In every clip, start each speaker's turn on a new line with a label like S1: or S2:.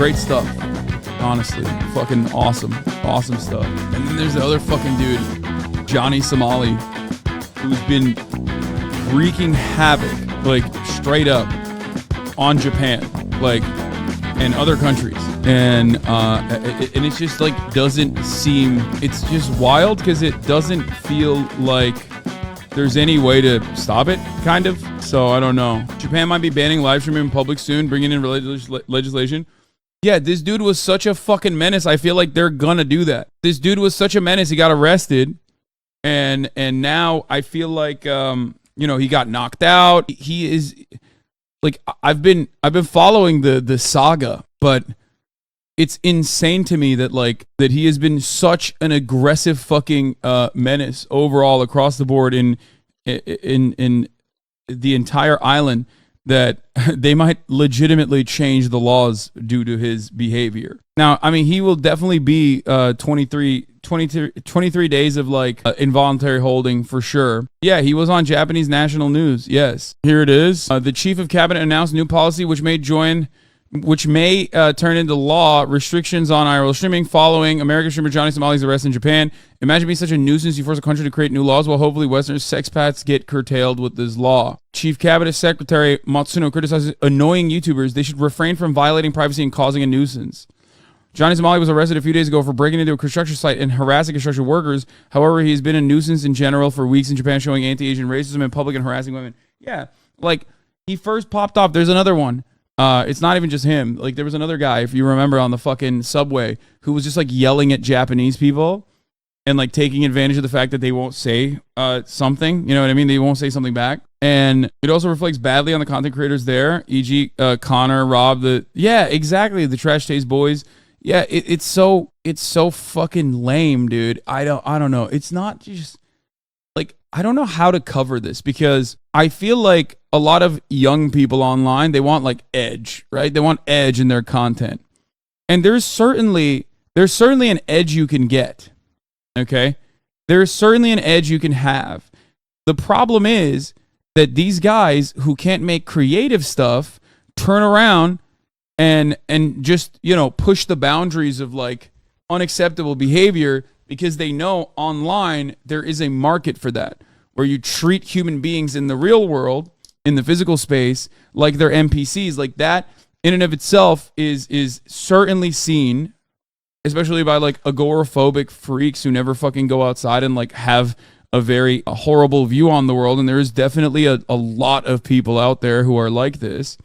S1: great stuff. Honestly, fucking awesome stuff. And then there's the other fucking dude, Johnny Somali, who's been wreaking havoc, like straight up, on Japan, like, and other countries. And it's just like doesn't seem. It's just wild because it doesn't feel like there's any way to stop it, kind of. So I don't know. Japan might be banning live streaming in public soon, bringing in legislation. Yeah, this dude was such a fucking menace. I feel like they're gonna do that. This dude was such a menace. He got arrested, and now I feel like he got knocked out. He is like I've been following the saga, but it's insane to me that he has been such an aggressive fucking menace overall across the board in the entire island that they might legitimately change the laws due to his behavior. Now, I mean, he will definitely be 23 days of involuntary holding for sure. Yeah, he was on Japanese national news. Yes. Here it is. The chief of cabinet announced new policy which may turn into law, restrictions on IRL streaming following American streamer Johnny Somali's arrest in Japan. Imagine being such a nuisance you force a country to create new laws while hopefully Western sexpats get curtailed with this law. Chief Cabinet Secretary Matsuno criticizes annoying YouTubers. They should refrain from violating privacy and causing a nuisance. Johnny Somali was arrested a few days ago for breaking into a construction site and harassing construction workers. However, he has been a nuisance in general for weeks in Japan, showing anti-Asian racism in public and harassing women. Yeah, he first popped off. There's another one. It's not even just him. There was another guy, if you remember, on the fucking subway who was just yelling at Japanese people and taking advantage of the fact that they won't say something. You know what I mean? They won't say something back. And it also reflects badly on the content creators there, e.g. Connor, Rob, yeah, exactly, the Trash Taste Boys. Yeah, it's so fucking lame, dude. I don't know. It's not just I don't know how to cover this because I feel like a lot of young people online, they want edge, right? They want edge in their content. And there's certainly an edge you can get. Okay? There's certainly an edge you can have. The problem is that these guys who can't make creative stuff turn around and just, push the boundaries of unacceptable behavior because they know online there is a market for that, where you treat human beings in the real world, in the physical space, like they're NPCs. That in and of itself is certainly seen, especially by agoraphobic freaks who never fucking go outside and have a very horrible view on the world. And there is definitely a lot of people out there who are like this.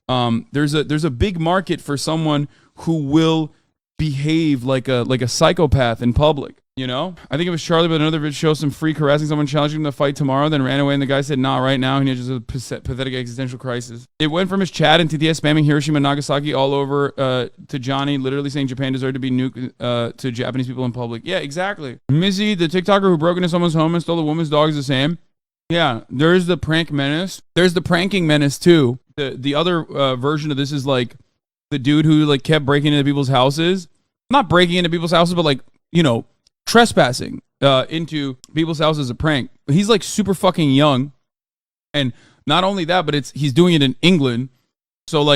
S1: There's a big market for someone who will behave like a psychopath in public. I think it was Charlie, but another video shows some freak harassing someone, challenging him to fight tomorrow, then ran away, and the guy said, nah, right now, and he has just a pathetic existential crisis. It went from his chat and TTS spamming Hiroshima and Nagasaki all over to Johnny, literally saying Japan deserved to be nuked to Japanese people in public. Yeah, exactly. Mizzy, the TikToker who broke into someone's home and stole a woman's dog, is the same. Yeah, there's the prank menace. There's the pranking menace, too. The other version of this is the dude who kept breaking into people's houses. Not breaking into people's houses, but trespassing into people's houses as a prank. He's super fucking young, and not only that, but he's doing it in England. So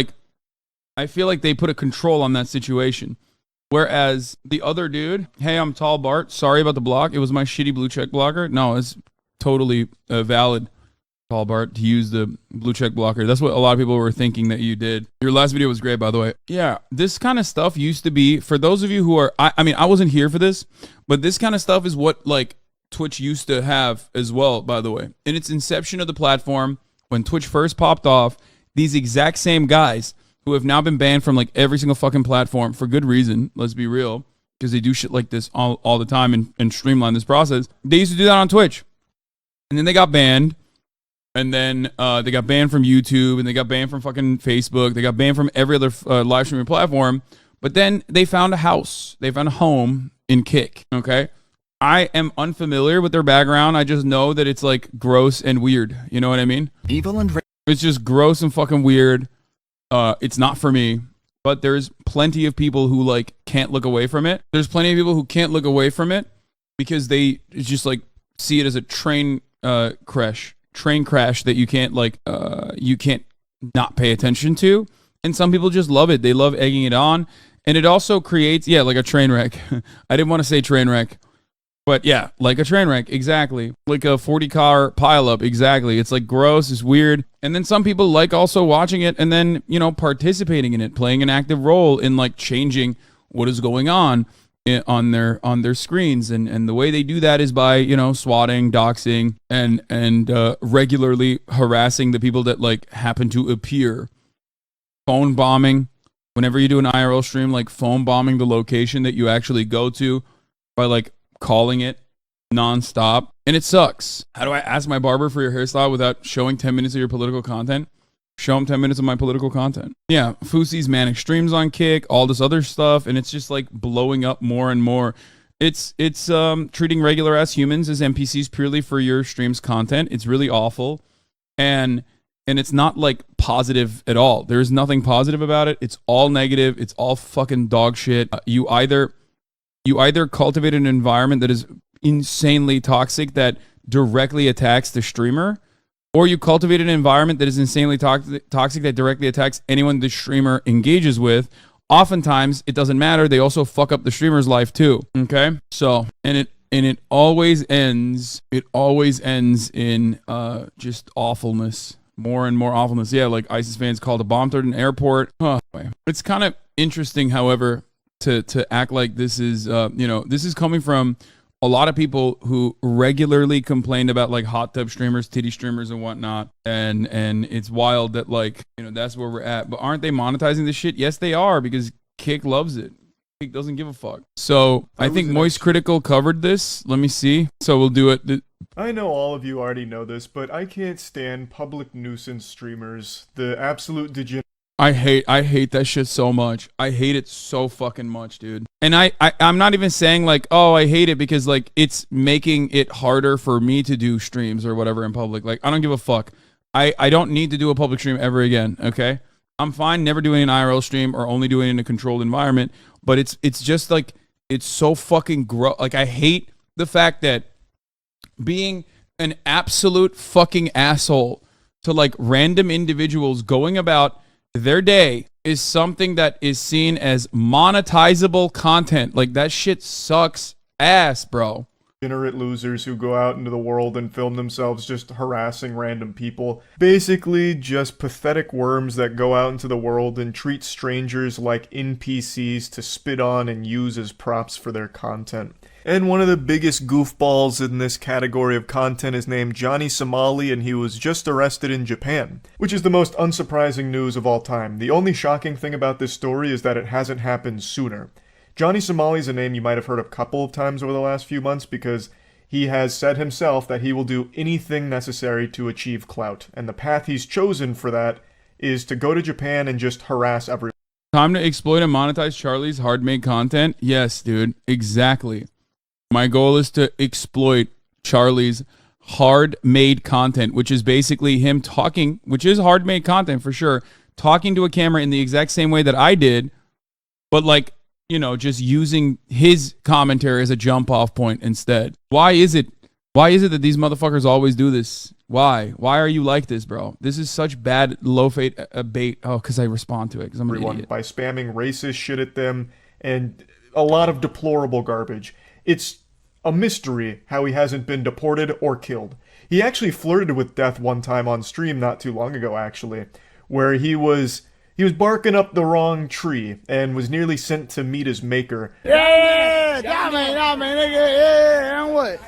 S1: I feel like they put a control on that situation. Whereas the other dude, hey, I'm Tall Bart. Sorry about the block. It was my shitty blue check blocker. No, it's totally valid, Tall Bart, to use the blue check blocker. That's what a lot of people were thinking that you did. Your last video was great, by the way. Yeah, this kind of stuff used to be, for those of you who are, I mean, I wasn't here for this, but this kind of stuff is what Twitch used to have as well, by the way. In its inception of the platform, when Twitch first popped off, these exact same guys who have now been banned from every single fucking platform for good reason, let's be real, because they do shit like this all the time and streamline this process. They used to do that on Twitch. And then they got banned. And then they got banned from YouTube, and they got banned from fucking Facebook. They got banned from every other live streaming platform. But then they found a house. They found a home in Kick, okay? I am unfamiliar with their background. I just know that it's gross and weird. You know what I mean?
S2: Evil and
S1: it's just gross and fucking weird. It's not for me. But there's plenty of people who can't look away from it. There's plenty of people who can't look away from it because they just see it as a train crash that you can't not pay attention to. And some people just love it. They love egging it on. And it also creates, yeah, like a train wreck. I didn't want to say train wreck. But yeah, like a train wreck, exactly. Like a 40-car pileup, exactly. It's like gross, it's weird. And then some people like also watching it and then, you know, participating in it, playing an active role in like changing what is going on on their screens. And the way they do that is by, you know, swatting, doxing, and regularly harassing the people that like happen to appear. Phone bombing. Whenever you do an IRL stream, like phone bombing the location that you actually go to by like calling it nonstop, and it sucks. How do I ask my barber for your hairstyle without showing 10 minutes of your political content? Show him 10 minutes of my political content. Yeah, Fousey's manic streams on Kick, all this other stuff, and it's just like blowing up more and more. It's treating regular ass humans as NPCs purely for your stream's content. It's really awful, and it's not like positive at all. There's nothing positive about it. It's all negative. It's all fucking dog shit. You either cultivate an environment that is insanely toxic that directly attacks the streamer, or you cultivate an environment that is insanely toxic that directly attacks anyone the streamer engages with. Oftentimes, it doesn't matter. They also fuck up the streamer's life too. Okay? So, and it always ends in just awfulness. More and more awfulness. Yeah, like ISIS fans called a bomb threat in an airport. It's kind of interesting, however, to act like this is, this is coming from a lot of people who regularly complained about like hot tub streamers, titty streamers, and whatnot. And it's wild that like, that's where we're at. But aren't they monetizing this shit? Yes, they are, because Kick loves it. Kick doesn't give a fuck. So I think Moist Critical covered this. Let me see. So we'll do it.
S2: I know all of you already know this, but I can't stand public nuisance streamers. The absolute degenerate.
S1: I hate that shit so much. I hate it so fucking much, dude. And I'm not even saying like, oh, I hate it because like it's making it harder for me to do streams or whatever in public. Like, I don't give a fuck. I don't need to do a public stream ever again, okay? I'm fine never doing an IRL stream or only doing it in a controlled environment, but it's just like, it's so fucking gross. Like, I hate the fact that being an absolute fucking asshole to like random individuals going about their day is something that is seen as monetizable content. Like, that shit sucks ass, bro.
S2: Degenerate losers who go out into the world and film themselves just harassing random people. Basically, just pathetic worms that go out into the world and treat strangers like NPCs to spit on and use as props for their content. And one of the biggest goofballs in this category of content is named Johnny Somali, and he was just arrested in Japan, which is the most unsurprising news of all time. The only shocking thing about this story is that it hasn't happened sooner. Johnny Somali is a name you might have heard a couple of times over the last few months because he has said himself that he will do anything necessary to achieve clout, and the path he's chosen for that is to go to Japan and just harass everyone.
S1: Time to exploit and monetize Charlie's hard-made content? Yes, dude, exactly. My goal is to exploit Charlie's hard-made content, which is basically him talking, which is hard-made content for sure, talking to a camera in the exact same way that I did, but like, just using his commentary as a jump-off point instead. Why is it that these motherfuckers always do this? Why are you like this, bro? This is such bad low-fate bait. Oh, because I respond to it, because I'm an idiot.
S2: By spamming racist shit at them and a lot of deplorable garbage. It's a mystery how he hasn't been deported or killed. He actually flirted with death one time on stream not too long ago, actually, where he was barking up the wrong tree and was nearly sent to meet his maker.
S3: Yeah, nigga, yeah, and what?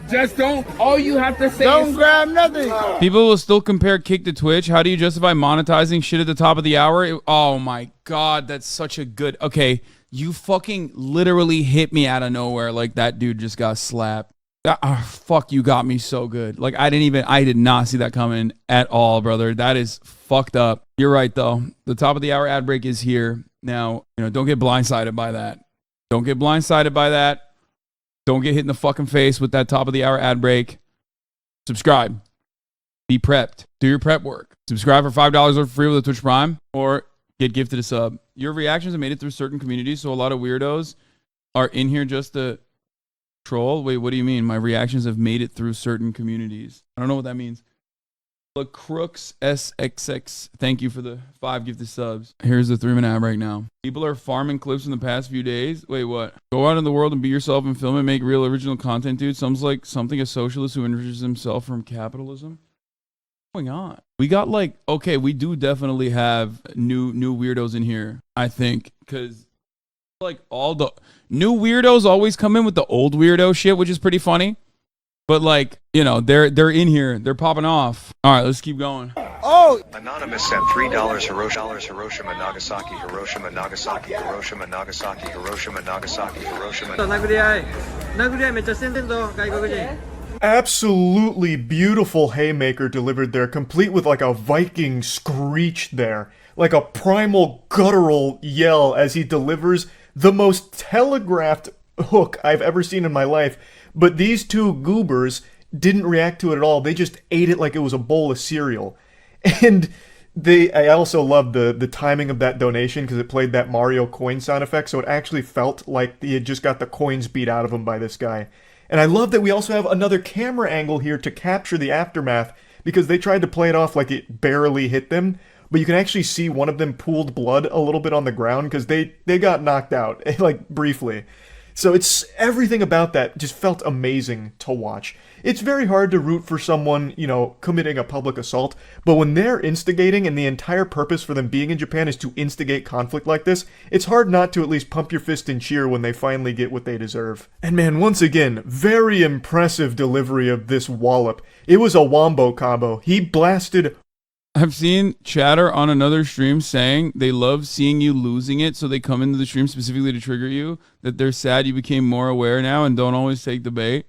S4: Just don't, all you have to say
S3: Don't
S4: is
S3: grab nothing.
S1: People will still compare Kick to Twitch. How do you justify monetizing shit at the top of the hour? Oh my God, that's such a good, okay. You fucking literally hit me out of nowhere like that dude just got slapped. Fuck, you got me so good. Like, I did not see that coming at all, brother. That is fucked up. You're right, though. The top of the hour ad break is here. Now, don't get blindsided by that. Don't get blindsided by that. Don't get hit in the fucking face with that top of the hour ad break. Subscribe. Be prepped. Do your prep work. Subscribe for $5 or free with a Twitch Prime, or get gifted a sub. Your reactions have made it through certain communities, so a lot of weirdos are in here just to troll. Wait, what do you mean? My reactions have made it through certain communities. I don't know what that means. The Crooks SXX. Thank you for the 5 gifted subs. Here's the 3-minute ad right now. People are farming clips in the past few days. Wait, what? Go out in the world and be yourself and film it. Make real original content, dude. Sounds like something a socialist who enriches himself from capitalism. What's going on? We got like, okay, we do definitely have new weirdos in here, I think. Because like all the new weirdos always come in with the old weirdo shit, which is pretty funny. But like, you know, they're in here. They're popping off. All right, let's keep going.
S3: Oh!
S5: Anonymous sent $3 Hiroshima, Nagasaki, Hiroshima, Nagasaki, Hiroshima, Nagasaki, Hiroshima, Nagasaki, Hiroshima.
S2: Absolutely beautiful haymaker delivered there, complete with like a Viking screech there. Like a primal guttural yell as he delivers the most telegraphed hook I've ever seen in my life. But these two goobers didn't react to it at all. They just ate it like it was a bowl of cereal. And I also loved the timing of that donation because it played that Mario coin sound effect, so it actually felt like he had just got the coins beat out of him by this guy. And I love that we also have another camera angle here to capture the aftermath because they tried to play it off like it barely hit them, but you can actually see one of them pooled blood a little bit on the ground because they got knocked out, like briefly. So it's everything about that just felt amazing to watch. It's very hard to root for someone, you know, committing a public assault, but when they're instigating and the entire purpose for them being in Japan is to instigate conflict like this, it's hard not to at least pump your fist and cheer when they finally get what they deserve. And man, once again, very impressive delivery of this wallop. It was a wombo combo. He blasted.
S1: I've seen chatter on another stream saying they love seeing you losing it, so they come into the stream specifically to trigger you, that they're sad you became more aware now and don't always take the bait.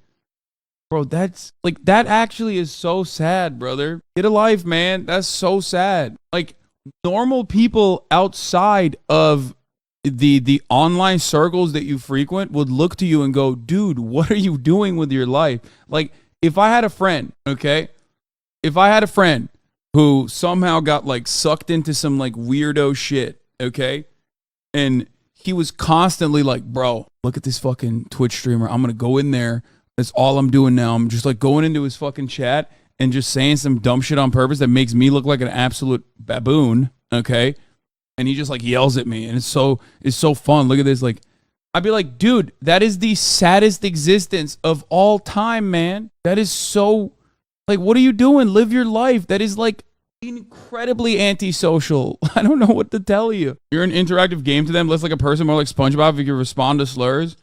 S1: Bro, that's, like, that actually is so sad, brother. Get a life, man. That's so sad. Like, normal people outside of the online circles that you frequent would look to you and go, dude, what are you doing with your life? Like, if I had a friend, okay? If I had a friend who somehow got like sucked into some like weirdo shit, okay? And he was constantly like, bro, look at this fucking Twitch streamer. I'm gonna go in there. That's all I'm doing now. I'm just like going into his fucking chat and just saying some dumb shit on purpose that makes me look like an absolute baboon, okay? And he just like yells at me and it's so fun. Look at this. Like, I'd be like, dude, that is the saddest existence of all time, man. That is so, like, what are you doing? Live your life. That is like incredibly antisocial. I don't know what to tell you. You're an interactive game to them, less like a person, more like SpongeBob if you can respond to slurs.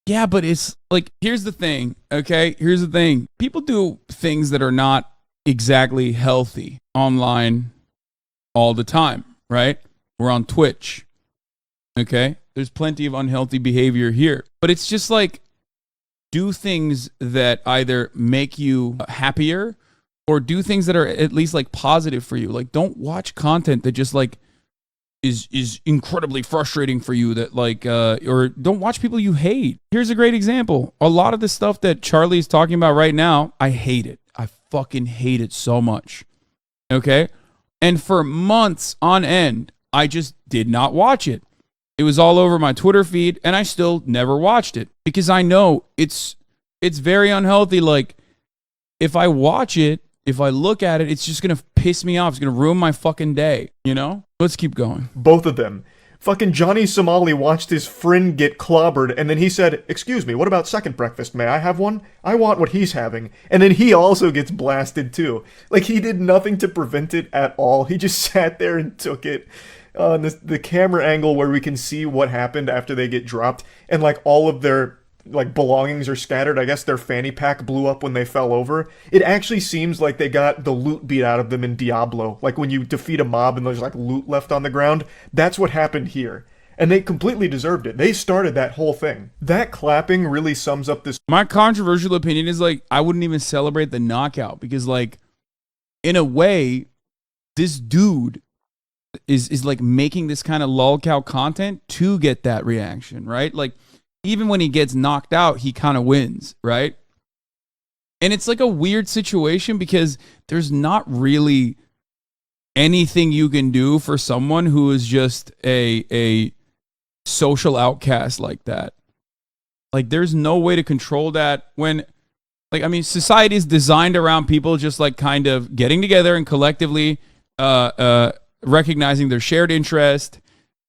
S1: Yeah, but it's like, here's the thing, okay? Here's the thing. People do things that are not exactly healthy online all the time, right? We're on Twitch, okay? There's plenty of unhealthy behavior here. But it's just like, do things that either make you happier or do things that are at least like positive for you. Like, don't watch content that just like is incredibly frustrating for you, that like or don't watch people you hate. Here's a great example. A lot of the stuff that Charlie is talking about right now, I hate it. I fucking hate it so much. Okay? And for months on end, I just did not watch it. It was all over my Twitter feed, and I still never watched it because I know it's very unhealthy. Like, if I watch it, if I look at it, it's just going to piss me off. It's going to ruin my fucking day, you know? Let's keep going.
S2: Both of them. Fucking Johnny Somali watched his friend get clobbered, and then he said, "Excuse me, what about second breakfast? May I have one? I want what he's having." And then he also gets blasted too. Like, he did nothing to prevent it at all. He just sat there and took it. The camera angle where we can see what happened after they get dropped, and like all of their like belongings are scattered. I guess their fanny pack blew up when they fell over. It actually seems like they got the loot beat out of them in Diablo. Like when you defeat a mob and there's like loot left on the ground. That's what happened here. And they completely deserved it. They started that whole thing. That clapping really sums up this.
S1: My controversial opinion is like, I wouldn't even celebrate the knockout because like, in a way, this dude is like making this kind of lolcow content to get that reaction, right? Like, even when he gets knocked out, he kind of wins, right? And it's like a weird situation because there's not really anything you can do for someone who is just a social outcast like that. Like, there's no way to control that when Like, I mean, society is designed around people just like kind of getting together and collectively recognizing their shared interest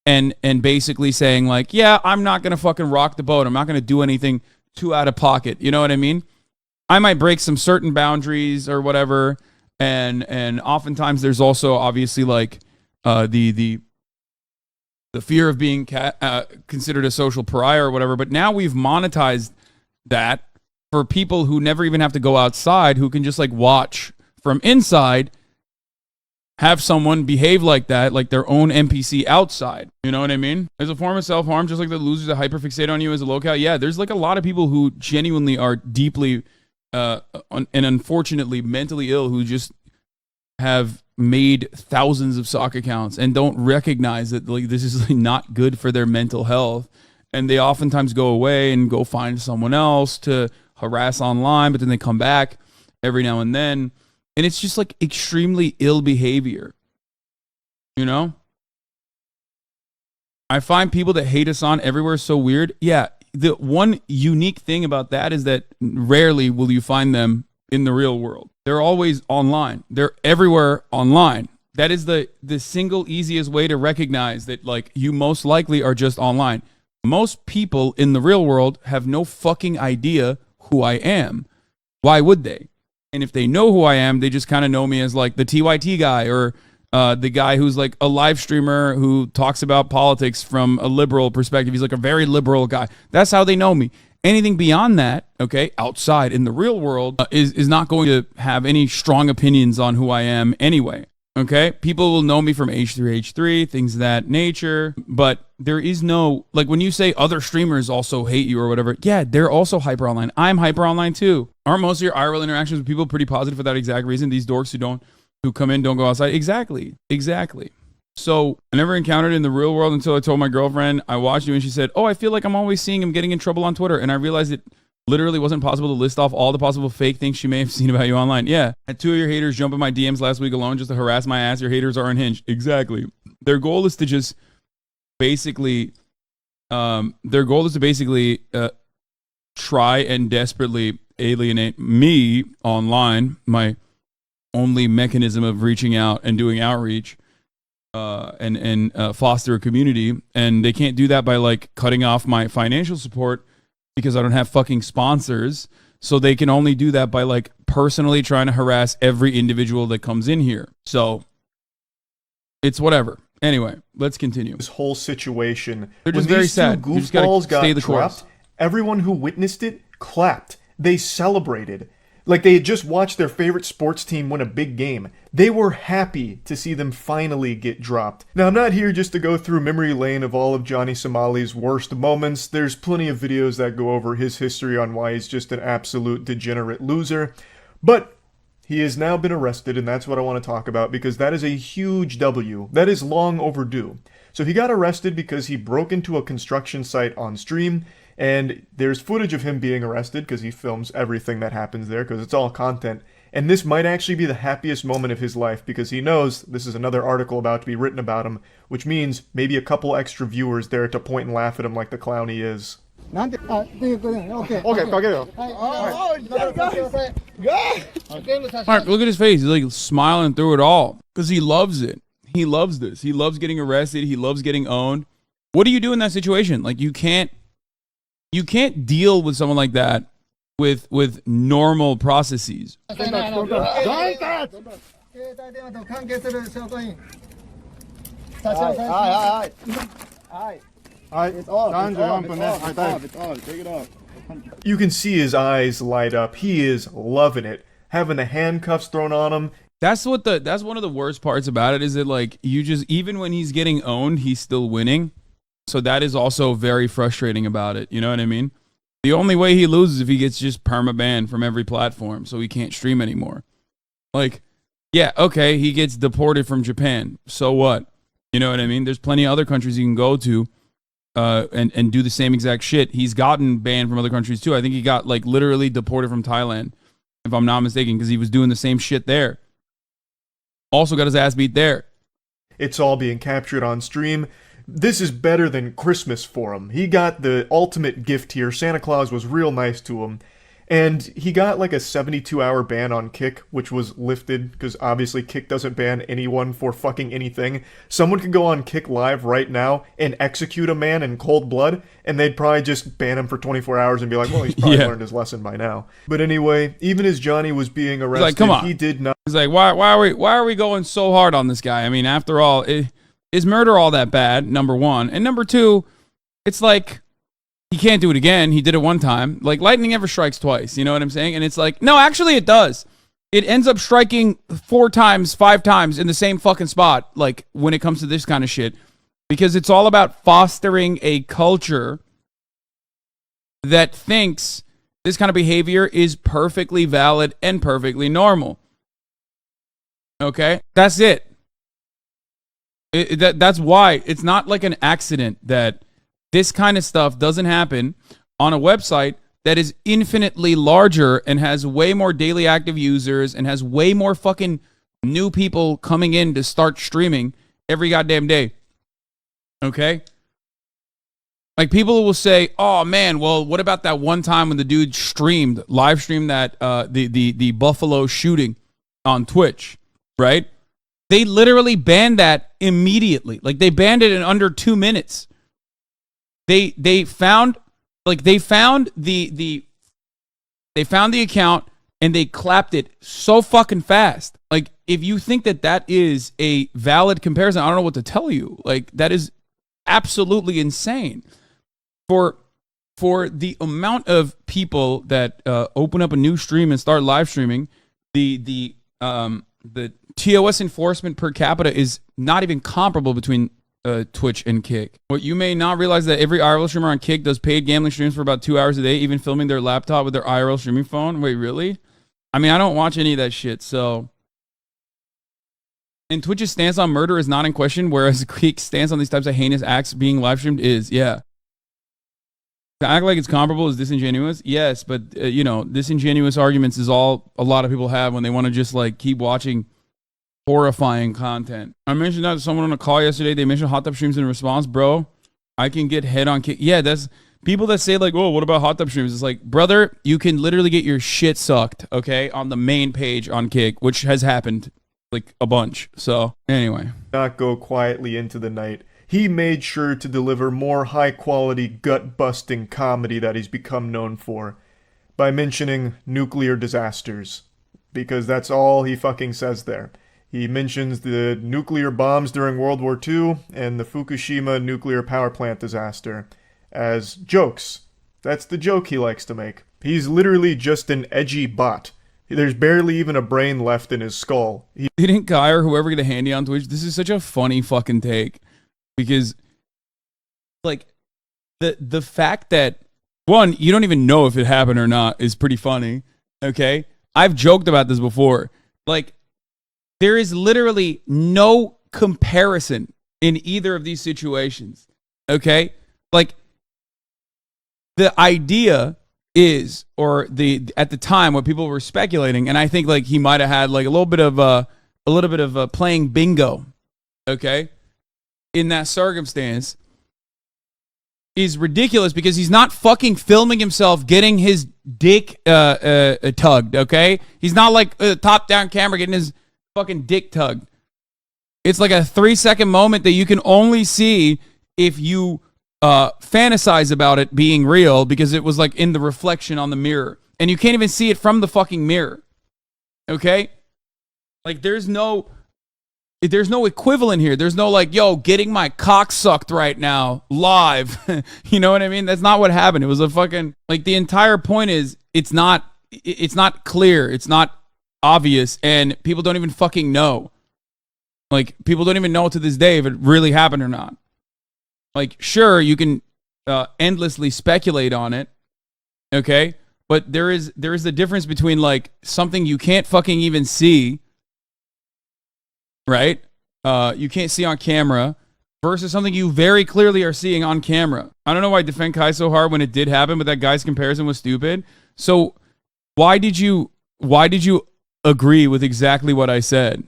S1: and basically saying like, yeah, I'm not going to fucking rock the boat. I'm not going to do anything too out of pocket. You know what I mean? I might break some certain boundaries or whatever. And oftentimes there's also obviously like the fear of being considered a social pariah or whatever. But now we've monetized that for people who never even have to go outside, who can just like watch from inside, have someone behave like that, like their own NPC outside. You know what I mean? As a form of self-harm, just like the losers that hyperfixate on you as a locale. Yeah, there's like a lot of people who genuinely are deeply and unfortunately mentally ill, who just have made thousands of sock accounts and don't recognize that like this is like not good for their mental health. And they oftentimes go away and go find someone else to harass online, but then they come back every now and then. And it's just like extremely ill behavior. You know? I find people that hate Hasan everywhere so weird. Yeah, the one unique thing about that is that rarely will you find them in the real world. They're always online. They're everywhere online. That is the single easiest way to recognize that like you most likely are just online. Most people in the real world have no fucking idea who I am. Why would they? And if they know who I am, they just kind of know me as like the TYT guy or the guy who's like a live streamer who talks about politics from a liberal perspective. He's like a very liberal guy. That's how they know me. Anything beyond that, okay, outside in the real world is not going to have any strong opinions on who I am anyway. Okay, people will know me from H3H3, things of that nature, but there is no, like when you say other streamers also hate you or whatever, yeah, they're also hyper online. I'm hyper online too. Aren't most of your IRL interactions with people pretty positive for that exact reason? These dorks who come in, don't go outside. Exactly. So I never encountered it in the real world until I told my girlfriend I watched you and she said, oh, I feel like I'm always seeing him getting in trouble on Twitter. And I realized it literally wasn't possible to list off all the possible fake things she may have seen about you online. Yeah. Had 2 of your haters jump in my DMs last week alone just to harass my ass. Your haters are unhinged. Exactly. Their goal is to just basically, try and desperately alienate me online, my only mechanism of reaching out and doing outreach. And foster a community, and they can't do that by like cutting off my financial support because I don't have fucking sponsors. So they can only do that by like personally trying to harass every individual that comes in here. So it's whatever. Anyway, let's continue.
S2: This whole situation,
S1: they're just very sad.
S2: When these two goofballs got dropped, everyone who witnessed it clapped. They celebrated. Like they had just watched their favorite sports team win a big game. They were happy to see them finally get dropped. Now, I'm not here just to go through memory lane of all of Johnny Somali's worst moments. There's plenty of videos that go over his history on why he's just an absolute degenerate loser. But he has now been arrested, and that's what I want to talk about, because that is a huge W. That is long overdue. So he got arrested because he broke into a construction site on stream, and there's footage of him being arrested because he films everything that happens there because it's all content. And this might actually be the happiest moment of his life because he knows this is another article about to be written about him, which means maybe a couple extra viewers there to point and laugh at him like the clown he is.
S3: Okay.
S1: All right, look at his face. He's like smiling through it all because he loves it. He loves this. He loves getting arrested. He loves getting owned. What do you do in that situation? Like you can't deal with someone like that with normal processes.
S2: You can see his eyes light up. He is loving it. Having the handcuffs thrown on him.
S1: That's one of the worst parts about it is that like you just, even when he's getting owned, he's still winning. So that is also very frustrating about it. You know what I mean? The only way he loses is if he gets just perma-banned from every platform so he can't stream anymore. Like, yeah, okay, he gets deported from Japan. So what? You know what I mean? There's plenty of other countries you can go to and do the same exact shit. He's gotten banned from other countries too. I think he got like literally deported from Thailand, if I'm not mistaken, because he was doing the same shit there. Also got his ass beat there.
S2: It's all being captured on stream. This is better than Christmas for him. He got the ultimate gift here. Santa Claus was real nice to him. And he got like a 72-hour ban on Kick, which was lifted because obviously Kick doesn't ban anyone for fucking anything. Someone could go on Kick Live right now and execute a man in cold blood, and they'd probably just ban him for 24 hours and be like, well, he's probably learned his lesson by now. But anyway, even as Johnny was being arrested,
S1: like, come on.
S2: he did not.
S1: He's like, why are we going so hard on this guy? I mean, after all, is murder all that bad? Number one. And number two, it's like, he can't do it again. He did it one time. Like, lightning never strikes twice. You know what I'm saying? And it's like, no, actually it does. It ends up striking 4 times, 5 times in the same fucking spot, like, when it comes to this kind of shit. Because it's all about fostering a culture that thinks this kind of behavior is perfectly valid and perfectly normal. Okay? That's it. That's why. It's not like an accident that this kind of stuff doesn't happen on a website that is infinitely larger and has way more daily active users and has way more fucking new people coming in to start streaming every goddamn day. Okay? Like, people will say, oh man, well, what about that one time when the dude live streamed that the Buffalo shooting on Twitch, right? They literally banned that immediately. Like, they banned it in under 2 minutes. They found the account and they clapped it so fucking fast. Like, if you think that is a valid comparison, I don't know what to tell you. Like, that is absolutely insane. For the amount of people that open up a new stream and start live streaming, the TOS enforcement per capita is not even comparable between Twitch and Kick. What you may not realize that every IRL streamer on Kick does paid gambling streams for about 2 hours a day, even filming their laptop with their IRL streaming phone. Wait, really? I mean, I don't watch any of that shit, so. And Twitch's stance on murder is not in question, whereas Kick's stance on these types of heinous acts being live streamed is, yeah. To act like it's comparable is disingenuous, yes, but disingenuous arguments is all a lot of people have when they want to just like keep watching horrifying content. I mentioned that to someone on a call yesterday. They mentioned hot tub streams in response. Bro, I can get head on Kick. Yeah, that's people that say like, oh, what about hot tub streams? It's like, brother, you can literally get your shit sucked, okay, on the main page on Kick, which has happened like a bunch. So anyway.
S2: Not go quietly into the night. He made sure to deliver more high-quality, gut-busting comedy that he's become known for by mentioning nuclear disasters. Because that's all he fucking says there. He mentions the nuclear bombs during World War II and the Fukushima nuclear power plant disaster as jokes. That's the joke he likes to make. He's literally just an edgy bot. There's barely even a brain left in his skull.
S1: Didn't Guy or whoever get a handy on Twitch? This is such a funny fucking take. Because, like, the fact that, one, you don't even know if it happened or not is pretty funny, okay? I've joked about this before. Like, there is literally no comparison in either of these situations, okay? Like, the idea is, or at the time, what people were speculating, and I think, like, he might have had, like, a little bit of playing bingo, okay? In that circumstance is ridiculous because he's not fucking filming himself getting his dick tugged, okay? He's not like a top-down camera getting his fucking dick tugged. It's like a 3-second moment that you can only see if you fantasize about it being real because it was like in the reflection on the mirror. And you can't even see it from the fucking mirror, okay? Like, there's no equivalent here. There's no like, yo, getting my cock sucked right now live. You know what I mean? That's not what happened. It was a fucking, like, the entire point is it's not clear. It's not obvious. And people don't even fucking know. Like, people don't even know to this day if it really happened or not. Like, sure, you can endlessly speculate on it. Okay. But there is a difference between like something you can't fucking even see, right? You can't see on camera versus something you very clearly are seeing on camera. I don't know why I defend Kai so hard when it did happen, but that guy's comparison was stupid. So why did you agree with exactly what I said?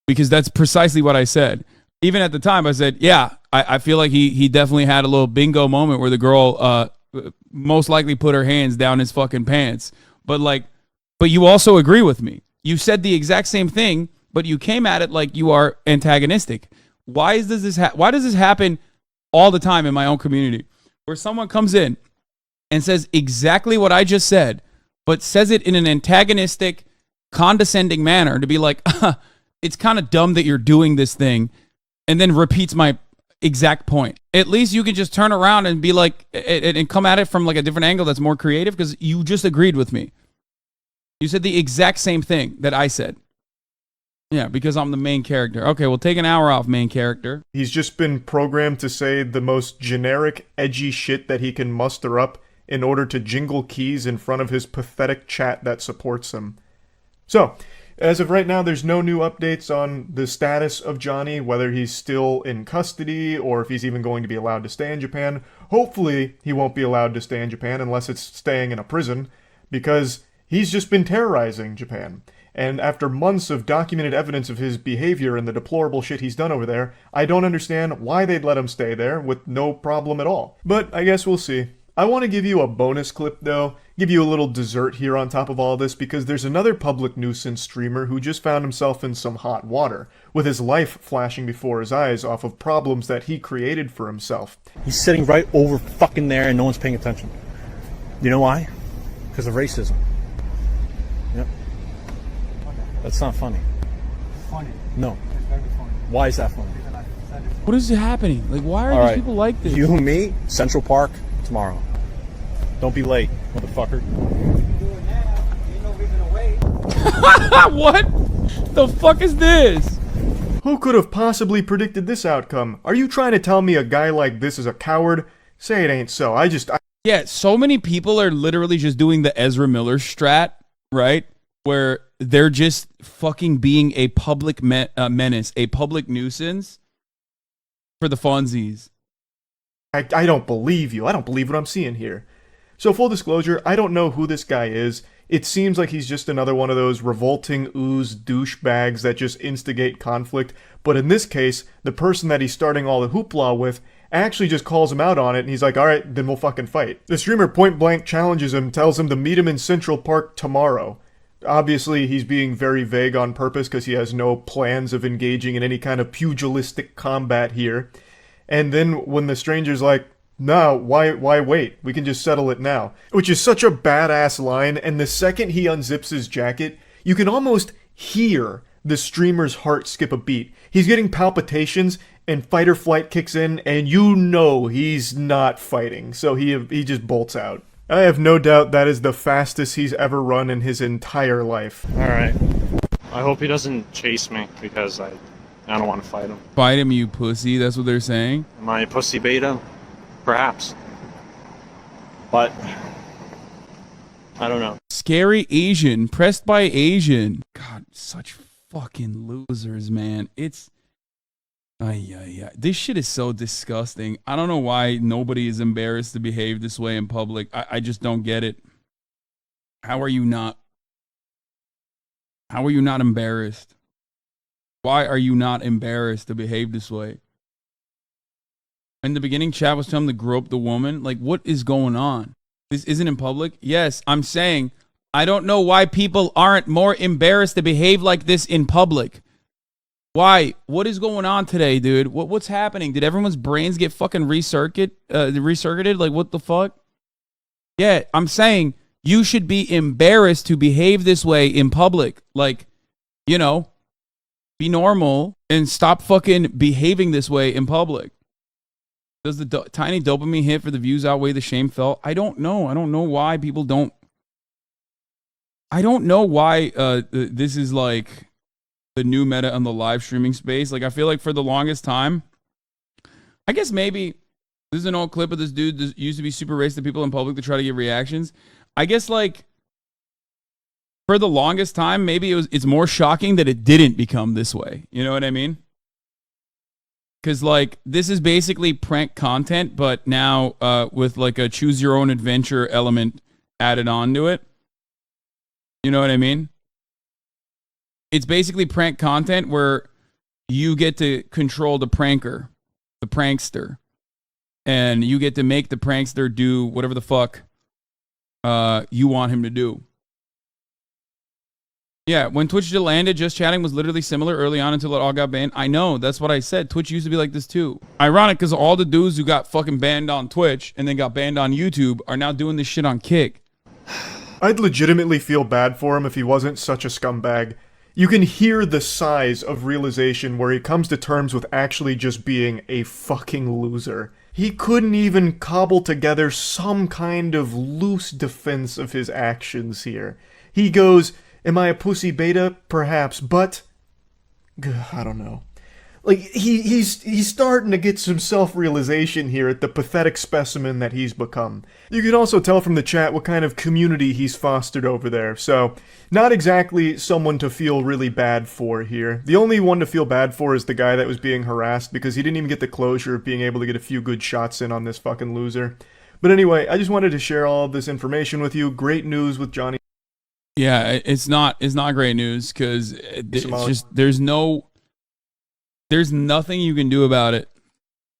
S1: Because that's precisely what I said. Even at the time, I said, yeah, I feel like he definitely had a little bingo moment where the girl most likely put her hands down his fucking pants. But you also agree with me. You said the exact same thing, but you came at it like you are antagonistic. Why does this happen all the time in my own community, where someone comes in and says exactly what I just said, but says it in an antagonistic, condescending manner to be like, it's kind of dumb that you're doing this thing, and then repeats my exact point. At least you can just turn around and be like, and come at it from like a different angle that's more creative, because you just agreed with me. You said the exact same thing that I said. Yeah, because I'm the main character. Okay, we'll take an hour off, main character.
S2: He's just been programmed to say the most generic, edgy shit that he can muster up in order to jingle keys in front of his pathetic chat that supports him. So, as of right now, there's no new updates on the status of Johnny, whether he's still in custody or if he's even going to be allowed to stay in Japan. Hopefully, he won't be allowed to stay in Japan unless it's staying in a prison, because he's just been terrorizing Japan. And after months of documented evidence of his behavior and the deplorable shit he's done over there, I don't understand why they'd let him stay there with no problem at all. But I guess we'll see. I want to give you a bonus clip though, give you a little dessert here on top of all this, because there's another public nuisance streamer who just found himself in some hot water, with his life flashing before his eyes off of problems that he created for himself.
S6: He's sitting right over fucking there and no one's paying attention. You know why? Because of racism. Yep. That's not funny.
S7: Funny.
S6: No.
S7: It's very funny.
S6: Why is that funny?
S1: What is happening? Like, why are these people like this?
S6: You and me, Central Park, tomorrow. Don't be late, motherfucker.
S1: What the fuck is this?
S2: Who could have possibly predicted this outcome? Are you trying to tell me a guy like this is a coward? Say it ain't so.
S1: Yeah, so many people are literally just doing the Ezra Miller strat, right? Where they're just fucking being a public menace, a public nuisance for the funsies.
S2: I don't believe you. I don't believe what I'm seeing here. So full disclosure, I don't know who this guy is. It seems like he's just another one of those revolting ooze douchebags that just instigate conflict. But in this case, the person that he's starting all the hoopla with actually just calls him out on it, and he's like, alright, then we'll fucking fight. The streamer point blank challenges him, tells him to meet him in Central Park tomorrow. Obviously, he's being very vague on purpose because he has no plans of engaging in any kind of pugilistic combat here. And then when the stranger's like, no, why wait? We can just settle it now. Which is such a badass line, and the second he unzips his jacket, you can almost hear the streamer's heart skip a beat. He's getting palpitations, and fight or flight kicks in, and you know he's not fighting, so he just bolts out. I have no doubt that is the fastest he's ever run in his entire life.
S8: Alright. I hope he doesn't chase me, because I don't want to fight him.
S1: Fight him, you pussy, that's what they're saying?
S8: Am I a pussy beta? Perhaps. But I don't know.
S1: Scary Asian, pressed by Asian. God, such fucking losers, man. It's... This shit is so disgusting. I don't know why nobody is embarrassed to behave this way in public. I just don't get it. How are you not embarrassed? Why are you not embarrassed to behave this way? In the beginning, chat was telling him to grope the woman. Like, what is going on? This isn't in public? Yes, I'm saying I don't know why people aren't more embarrassed to behave like this in public. Why? What is going on today, dude? What's happening? Did everyone's brains get fucking recircuited? Like, what the fuck? Yeah, I'm saying you should be embarrassed to behave this way in public. Like, you know, be normal and stop fucking behaving this way in public. Does the tiny dopamine hit for the views outweigh the shame felt? I don't know. I don't know why people don't. I don't know why this is like the new meta on the live streaming space. Like, I feel like for the longest time, I guess maybe this is an old clip of this dude that used to be super racist to people in public to try to get reactions. I guess like for the longest time, maybe it's more shocking that it didn't become this way. You know what I mean? Because, like, this is basically prank content, but now with, like, a choose-your-own-adventure element added onto it. You know what I mean? It's basically prank content where you get to control the pranker, the prankster. and you get to make the prankster do whatever the fuck you want him to do. Yeah, when Twitch landed, just chatting was literally similar early on until it all got banned. I know, that's what I said. Twitch used to be like this too. Ironic, because all the dudes who got fucking banned on Twitch and then got banned on YouTube are now doing this shit on Kick.
S2: I'd legitimately feel bad for him if he wasn't such a scumbag. You can hear the size of realization where he comes to terms with actually just being a fucking loser. He couldn't even cobble together some kind of loose defense of his actions here. He goes, am I a pussy beta? Perhaps, but I don't know. Like, he's starting to get some self-realization here at the pathetic specimen that he's become. You can also tell from the chat what kind of community he's fostered over there, so not exactly someone to feel really bad for here. The only one to feel bad for is the guy that was being harassed, because he didn't even get the closure of being able to get a few good shots in on this fucking loser. But anyway, I just wanted to share all of this information with you. Great news with Johnny.
S1: Yeah, it's not great news, because it's just there's nothing you can do about it,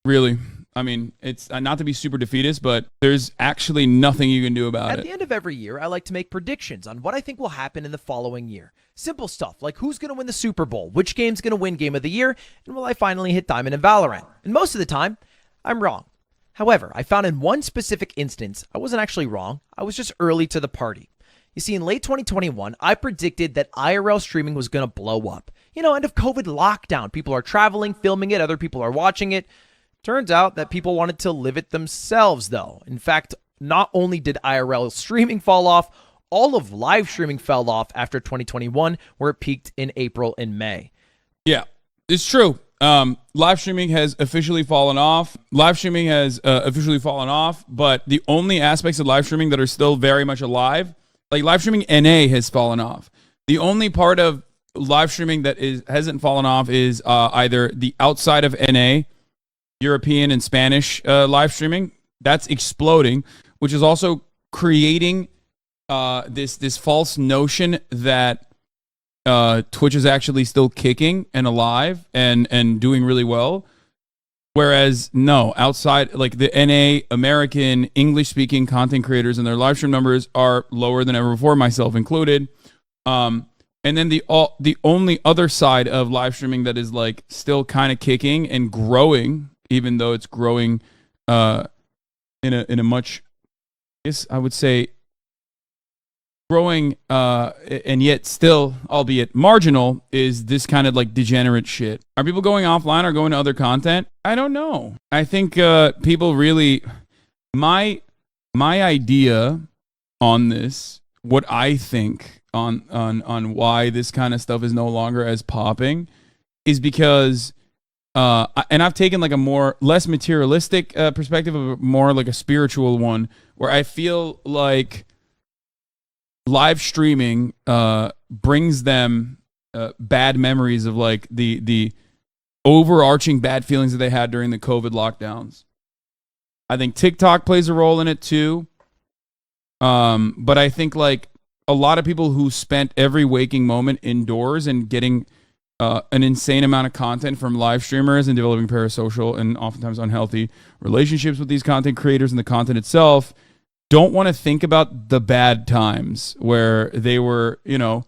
S1: really. I mean, it's not to be super defeatist, but there's actually nothing you can do about it.
S7: At the end of every year, I like to make predictions on what I think will happen in the following year. Simple stuff like who's going to win the Super Bowl, which game's going to win Game of the Year, and will I finally hit Diamond in Valorant? And most of the time, I'm wrong. However, I found in one specific instance, I wasn't actually wrong. I was just early to the party. You see, in late 2021, I predicted that IRL streaming was going to blow up. You know, end of COVID lockdown. People are traveling, filming it. Other people are watching it. Turns out that people wanted to live it themselves, though. In fact, not only did IRL streaming fall off, all of live streaming fell off after 2021, where it peaked in April and May.
S1: Yeah, it's true. Live streaming has officially fallen off. But the only aspects of live streaming that are still very much alive, like live streaming NA has fallen off. The only part of live streaming that hasn't fallen off is either the outside of NA, European and Spanish live streaming. That's exploding, which is also creating this false notion that Twitch is actually still kicking and alive and doing really well. Whereas, no, outside, like the NA, American, English-speaking content creators and their live stream numbers are lower than ever before, myself included. And then the only other side of live streaming that is like still kind of kicking and growing, even though it's growing in a much, I would say, growing and yet still, albeit marginal, is this kind of like degenerate shit. Are people going offline or going to other content? I don't know. I think people really, my idea on this, what I think on why this kind of stuff is no longer as popping, is because and I've taken like a less materialistic perspective, of more like a spiritual one, where I feel like live streaming brings them bad memories of like the overarching bad feelings that they had during the COVID lockdowns. I think TikTok plays a role in it too. But I think like a lot of people who spent every waking moment indoors and getting an insane amount of content from live streamers and developing parasocial and oftentimes unhealthy relationships with these content creators and the content itself don't want to think about the bad times where they were, you know,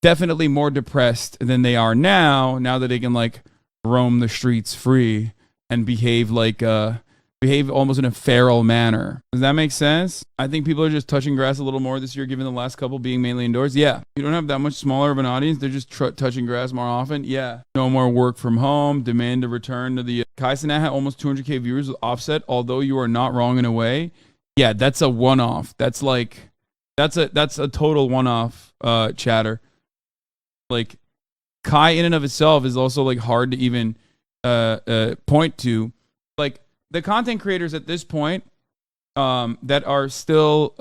S1: definitely more depressed than they are now that they can like roam the streets free and behave almost in a feral manner. Does that make sense? I think people are just touching grass a little more this year, given the last couple being mainly indoors. Yeah. You don't have that much smaller of an audience. They're just touching grass more often. Yeah. No more work from home. Demand to return to the... Kaisenat had almost 200K viewers with Offset, although you are not wrong in a way. Yeah, that's a one-off. That's a total one-off chatter. Like, Kai in and of itself is also like hard to even point to. Like, the content creators at this point that are still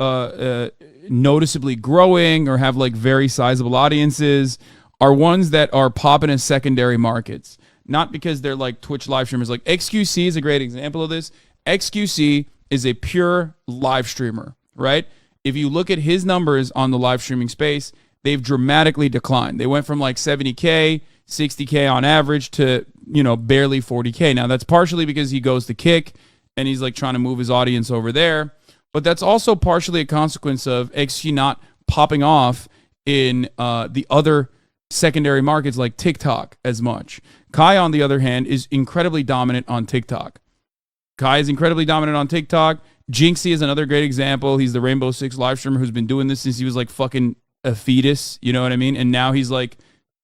S1: noticeably growing or have like very sizable audiences are ones that are popping as secondary markets. Not because they're like Twitch live streamers. Like XQC is a great example of this. XQC is a pure live streamer, right? If you look at his numbers on the live streaming space, they've dramatically declined. They went from like 70K, 60K on average to, you know, barely 40K. Now that's partially because he goes to Kick and he's like trying to move his audience over there. But that's also partially a consequence of XG not popping off in the other secondary markets like TikTok as much. Kai, on the other hand, is incredibly dominant on TikTok. Kai is incredibly dominant on TikTok. Jinxie is another great example. He's the Rainbow Six live streamer who's been doing this since he was like fucking a fetus, you know what I mean? And now he's like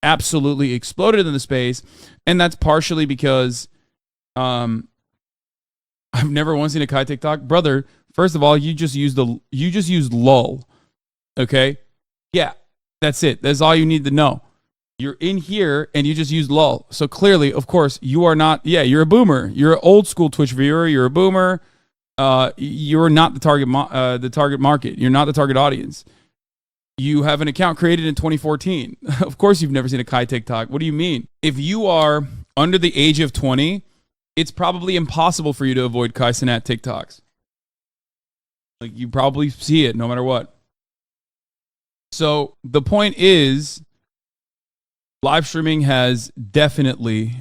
S1: absolutely exploded in the space. And that's partially because I've never once seen a Kai TikTok. Brother, first of all, you just used lull. Okay? Yeah, that's it. That's all you need to know. You're in here and you just used lull. So clearly, of course, you are not, you're a boomer. You're an old school Twitch viewer. You're a boomer. You're not the target market. You're not the target audience. You have an account created in 2014. Of course, you've never seen a Kai TikTok. What do you mean? If you are under the age of 20, it's probably impossible for you to avoid Kai Cenat TikToks. Like, you probably see it no matter what. So the point is, live streaming has definitely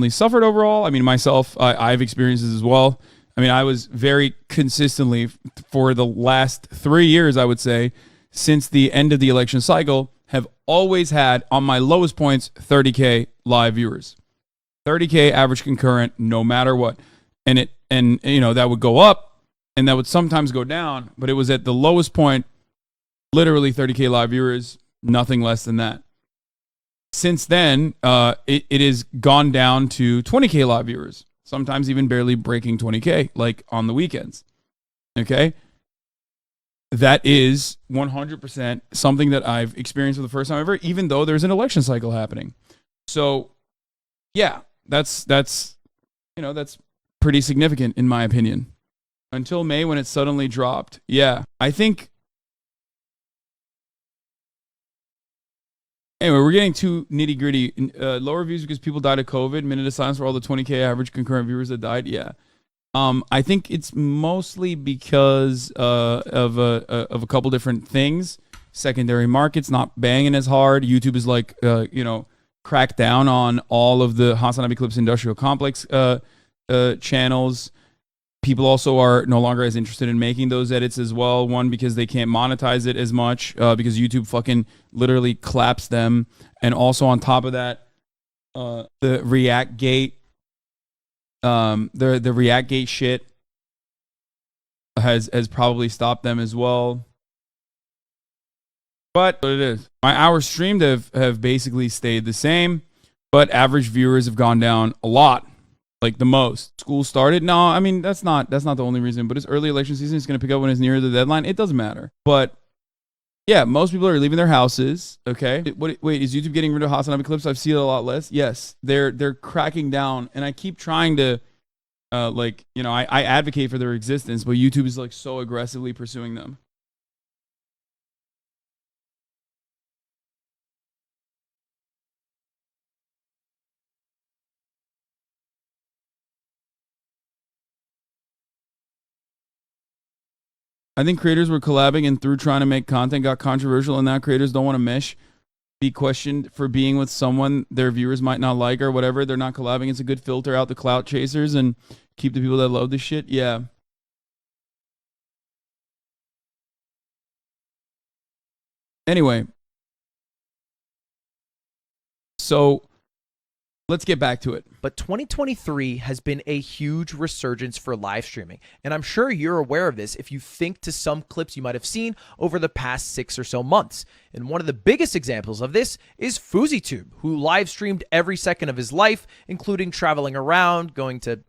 S1: suffered overall. I mean, myself, I've experienced this as well. I mean, I was very consistently for the last 3 years, I would say, since the end of the election cycle, have always had on my lowest points 30K live viewers, 30K average concurrent, no matter what. And that would go up and that would sometimes go down, but it was at the lowest point, literally 30K live viewers, nothing less than that. Since then, it has gone down to 20K live viewers, sometimes even barely breaking 20K, like on the weekends. Okay? That is 100% something that I've experienced for the first time ever, even though there's an election cycle happening. So, yeah, that's pretty significant in my opinion. Until May when it suddenly dropped. Yeah, I think. Anyway, we're getting too nitty gritty. Lower views because people died of COVID. Minute of silence for all the 20K average concurrent viewers that died. Yeah. I think it's mostly because of a couple different things. Secondary markets not banging as hard. YouTube is like, cracked down on all of the HasanAbi Clips Industrial Complex channels. People also are no longer as interested in making those edits as well. One, because they can't monetize it as much because YouTube fucking literally claps them. And also on top of that, the React Gate. The React Gate shit has probably stopped them as well. But it is. My hours streamed have basically stayed the same, but average viewers have gone down a lot, like the most. School started. No, I mean that's not the only reason. But it's early election season. It's gonna pick up when it's near the deadline. It doesn't matter. But yeah, most people are leaving their houses. Okay. Wait, is YouTube getting rid of HasanAbi Clips? I've seen it a lot less. Yes, they're cracking down, and I keep trying to, I advocate for their existence, but YouTube is like so aggressively pursuing them. I think creators were collabing and through trying to make content got controversial, and now creators don't want to mesh, be questioned for being with someone their viewers might not like or whatever. They're not collabing. It's a good filter out the clout chasers and keep the people that love this shit. Yeah. Anyway. So let's get back to it.
S7: But 2023 has been a huge resurgence for live streaming. And I'm sure you're aware of this if you think to some clips you might have seen over the past 6 or so months. And one of the biggest examples of this is FuzzyTube, who live streamed every second of his life, including traveling around, going to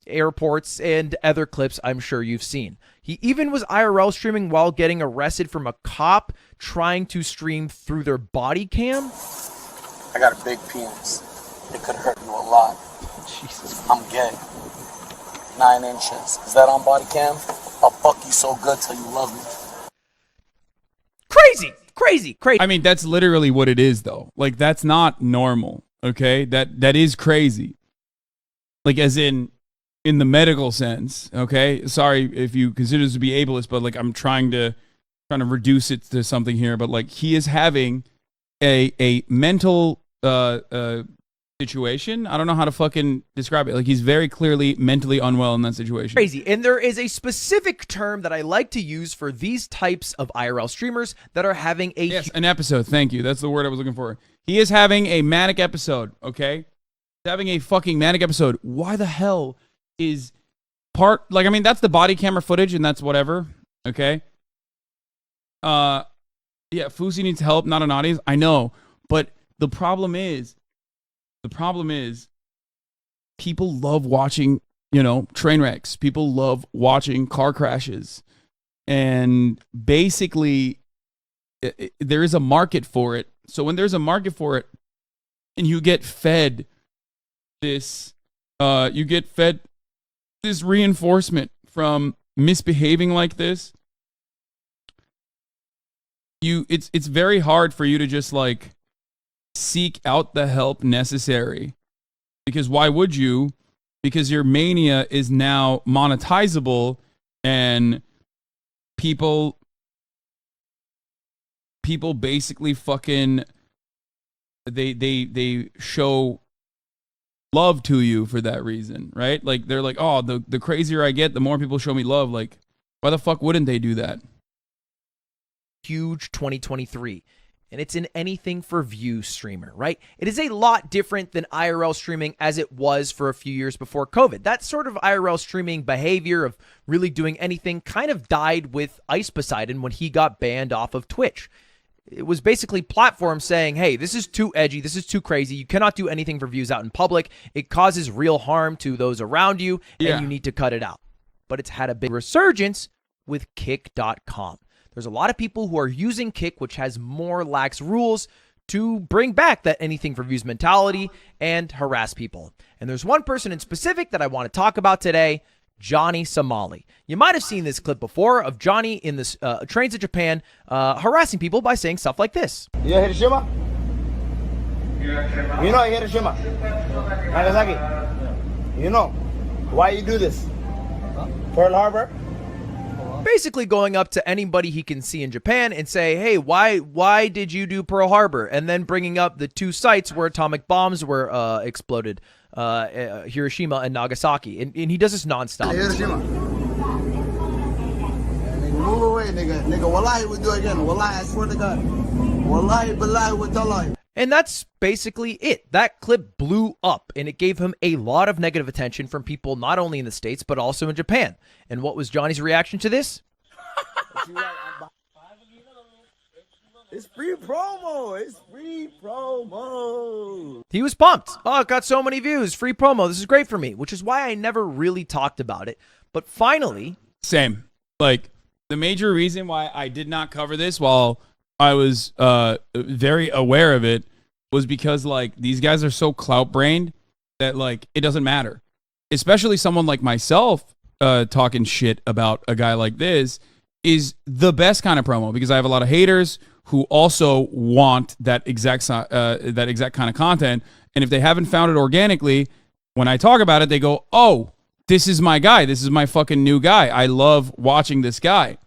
S7: airports, and other clips I'm sure you've seen. He even was IRL streaming while getting arrested from a cop trying to stream through their body cam.
S9: I got a big penis. It could hurt you a lot. Jesus. I'm gay. 9 inches. Is that on body cam? I'll fuck you so good till you love me.
S7: Crazy.
S1: I mean, that's literally what it is, though. Like, that's not normal, okay? That is crazy. Like, as in the medical sense, okay? Sorry if you consider this to be ableist, but, like, I'm trying to reduce it to something here. But, like, he is having a mental situation. I don't know how to fucking describe it. Like, he's very clearly mentally unwell in that situation.
S7: Crazy. And there is a specific term that I like to use for these types of IRL streamers that are having a...
S1: Yes, an episode. Thank you. That's the word I was looking for. He is having a manic episode, okay? He's having a fucking manic episode. Why the hell is like, I mean, that's the body camera footage and that's whatever, okay? Yeah, Fusi needs help, not an audience. I know, but the problem is people love watching, you know, train wrecks. People love watching car crashes. And basically, there is a market for it. So when there's a market for it and you get fed this reinforcement from misbehaving like this, it's very hard for you to just like seek out the help necessary. Because why would you? Because your mania is now monetizable, and people basically fucking they show love to you for that reason, right? Like, they're like, oh, the crazier I get, the more people show me love. Like, why the fuck wouldn't they do that?
S7: Huge 2023. And it's an anything for view streamer, right? It is a lot different than IRL streaming as it was for a few years before COVID. That sort of IRL streaming behavior of really doing anything kind of died with Ice Poseidon when he got banned off of Twitch. It was basically platforms saying, hey, this is too edgy, this is too crazy, you cannot do anything for views out in public, it causes real harm to those around you, and you need to cut it out. But it's had a big resurgence with Kick.com. There's a lot of people who are using Kick, which has more lax rules, to bring back that anything for views mentality and harass people. And there's one person in specific that I want to talk about today, Johnny Somali. You might have seen this clip before of Johnny in this trains to Japan harassing people by saying stuff like this.
S3: You know Hiroshima? You know Hiroshima? Nagasaki? You know. Why you do this? Pearl Harbor?
S7: Basically going up to anybody he can see in Japan and say, hey, why did you do Pearl Harbor? And then bringing up the two sites where atomic bombs were exploded, Hiroshima and Nagasaki. And he does this nonstop.
S3: Hiroshima. Nigga, move away, nigga. Nigga, wallahi, we do it again. Wallahi, I swear to God. Wallahi, billahi, wa tallahi.
S7: And that's basically it. That clip blew up, and it gave him a lot of negative attention from people not only in the States, but also in Japan. And what was Johnny's reaction to this?
S3: It's free promo. It's free promo.
S7: He was pumped. Oh, it got so many views. Free promo. This is great for me, which is why I never really talked about it. But finally...
S1: Same. Like, the major reason why I did not cover this while I was very aware of it was because, like, these guys are so clout-brained that, like, it doesn't matter. Especially someone like myself talking shit about a guy like this is the best kind of promo, because I have a lot of haters who also want that exact kind of content. And if they haven't found it organically, when I talk about it, they go, oh, this is my guy. This is my fucking new guy. I love watching this guy.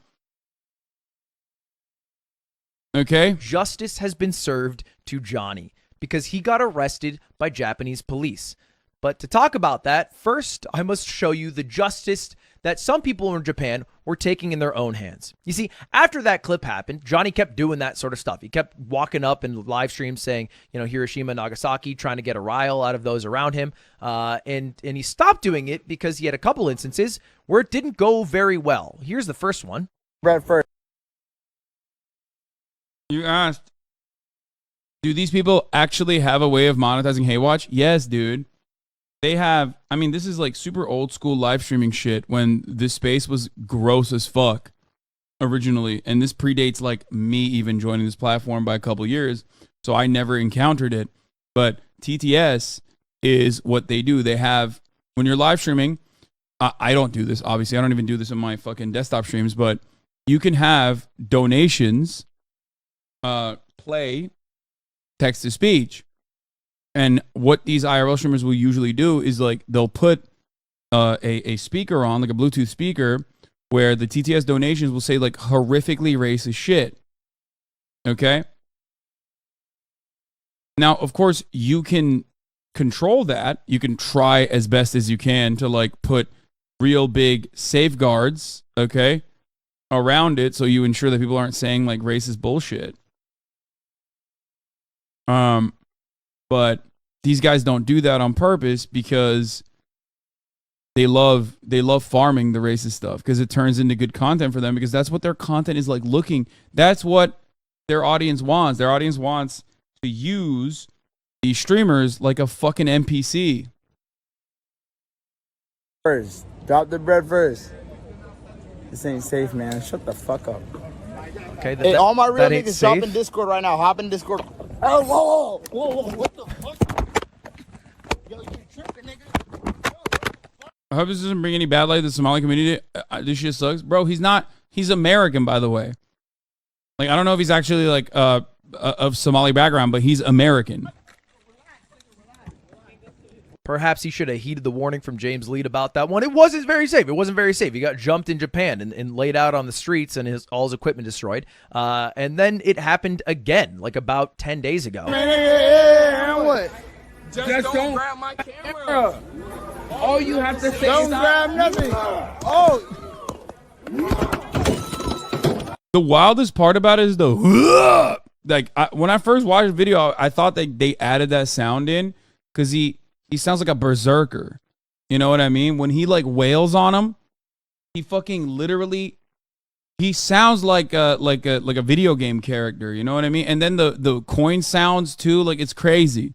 S1: Okay?
S7: Justice has been served to Johnny because he got arrested by Japanese police. But to talk about that, first I must show you the justice that some people in Japan were taking in their own hands. You see, after that clip happened, Johnny kept doing that sort of stuff. He kept walking up in live streams saying, you know, Hiroshima, Nagasaki, trying to get a rile out of those around him. And he stopped doing it because he had a couple instances where it didn't go very well. Here's the first one.
S3: Brad first.
S1: You asked, do these people actually have a way of monetizing Haywatch? Yes, dude. They have. I mean, this is like super old school live streaming shit when this space was gross as fuck originally. And this predates like me even joining this platform by a couple years. So I never encountered it. But TTS is what they do. They have, when you're live streaming, I don't do this, obviously. I don't even do this in my fucking desktop streams. But you can have donations play text to speech. And what these IRL streamers will usually do is like they'll put a speaker on, like a Bluetooth speaker, where the TTS donations will say like horrifically racist shit. Okay? Now, of course, you can control that. You can try as best as you can to like put real big safeguards, okay, around it so you ensure that people aren't saying like racist bullshit. But these guys don't do that on purpose because they love farming the racist stuff because it turns into good content for them because that's what their content is like looking. That's what their audience wants. Their audience wants to use these streamers like a fucking NPC.
S10: First, drop the bread first. This ain't safe, man. Shut the fuck up.
S7: Okay,
S10: Hey, all my real niggas, drop in Discord right now. Hop in Discord. Oh, whoa, whoa, whoa, what the fuck? Yo, you tripping, nigga?
S1: I hope this doesn't bring any bad light to the Somali community. This shit sucks. Bro, he's not. He's American, by the way. Like, I don't know if he's actually, like, of Somali background, but he's American.
S7: Perhaps he should have heeded the warning from James Lead about that one. It wasn't very safe. It wasn't very safe. He got jumped in Japan and laid out on the streets and all his equipment destroyed. And then it happened again, like about 10 days ago.
S10: Man, what?
S4: Just don't grab my camera. All you have to say
S10: Don't grab nothing. Oh.
S1: The wildest part about it is the like when I first watched the video, I thought that they added that sound in because he sounds like a berserker. You know what I mean? When he like wails on him, he fucking literally he sounds like a video game character. You know what I mean? And then the coin sounds too, like it's crazy.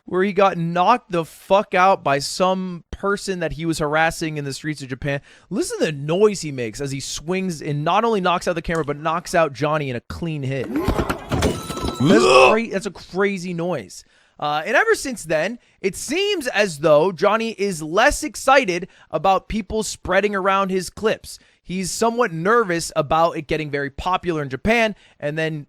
S7: Where he got knocked the fuck out by some person that he was harassing in the streets of Japan. Listen to the noise he makes as he swings and not only knocks out the camera, but knocks out Johnny in a clean hit. That's a crazy noise. And ever since then, it seems as though Johnny is less excited about people spreading around his clips. He's somewhat nervous about it getting very popular in Japan and then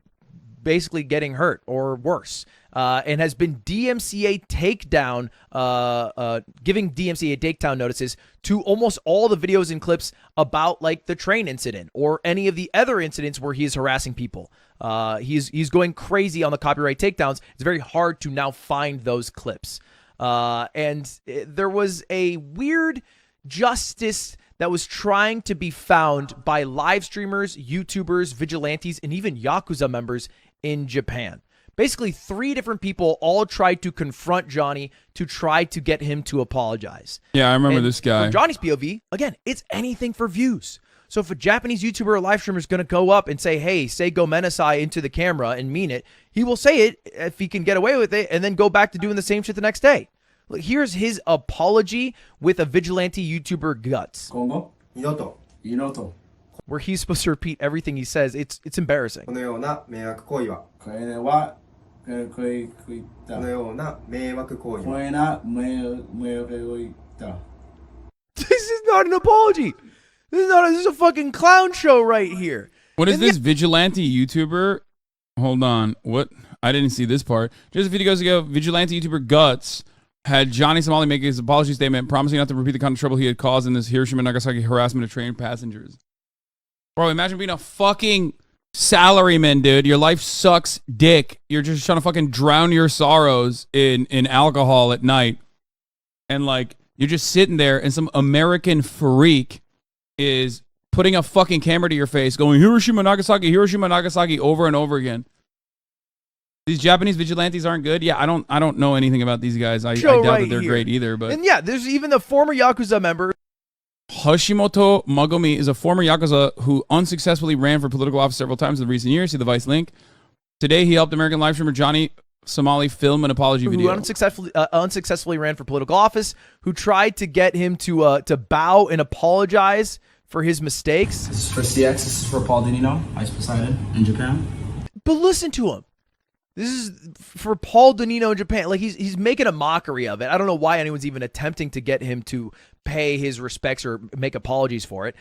S7: basically getting hurt or worse. And has been DMCA takedown, giving DMCA takedown notices to almost all the videos and clips about like the train incident or any of the other incidents where he is harassing people. He's going crazy on the copyright takedowns. It's very hard to now find those clips. And there was a weird justice that was trying to be found by live streamers, YouTubers, vigilantes, and even Yakuza members in Japan. Basically, 3 different people all tried to confront Johnny to try to get him to apologize.
S1: Yeah, I remember this guy.
S7: From Johnny's POV, again, it's anything for views. So if a Japanese YouTuber or live streamer is going to go up and say, hey, say Gomenasai into the camera and mean it, he will say it if he can get away with it and then go back to doing the same shit the next day. Look, here's his apology with a vigilante YouTuber guts. Where he's supposed to repeat everything he says. It's embarrassing. This is not an apology. This is a fucking clown show right here.
S1: What is this vigilante YouTuber? Hold on. What? I didn't see this part. Just a few days ago, vigilante YouTuber Guts had Johnny Somali make his apology statement, promising not to repeat the kind of trouble he had caused in this Hiroshima and Nagasaki harassment of train passengers. Bro, imagine being a fucking salaryman, dude. Your life sucks dick. You're just trying to fucking drown your sorrows in alcohol at night. And like, you're just sitting there and some American freak is putting a fucking camera to your face going, Hiroshima, Nagasaki over and over again. These Japanese vigilantes aren't good. Yeah, I don't know anything about these guys. I doubt that they're great either. But
S7: and yeah, there's even the former Yakuza member.
S1: Hashimoto Magumi is a former Yakuza who unsuccessfully ran for political office several times in recent years. See the Vice link. Today, he helped American live streamer Johnny Somali film an apology video.
S7: Who unsuccessfully ran for political office, who tried to get him to bow and apologize for his mistakes.
S11: This is for CX. This is for Paul Dinino, Ice Poseidon in Japan.
S7: But listen to him. This is for Paul Dinino in Japan. Like he's making a mockery of it. I don't know why anyone's even attempting to get him to pay his respects or make apologies for it.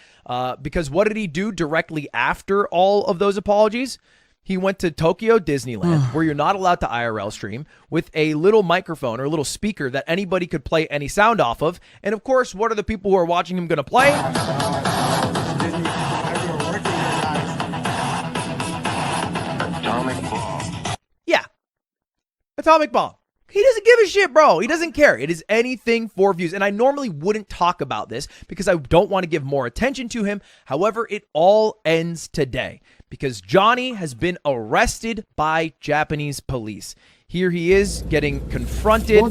S7: Because what did he do directly after all of those apologies? He went to Tokyo Disneyland, where you're not allowed to IRL stream, with a little microphone or a little speaker that anybody could play any sound off of. And of course, what are the people who are watching him going to play? Atomic Bomb. Yeah. Atomic Bomb. He doesn't give a shit, bro. He doesn't care. It is anything for views. And I normally wouldn't talk about this because I don't want to give more attention to him. However, it all ends today because Johnny has been arrested by Japanese police. Here he is getting confronted.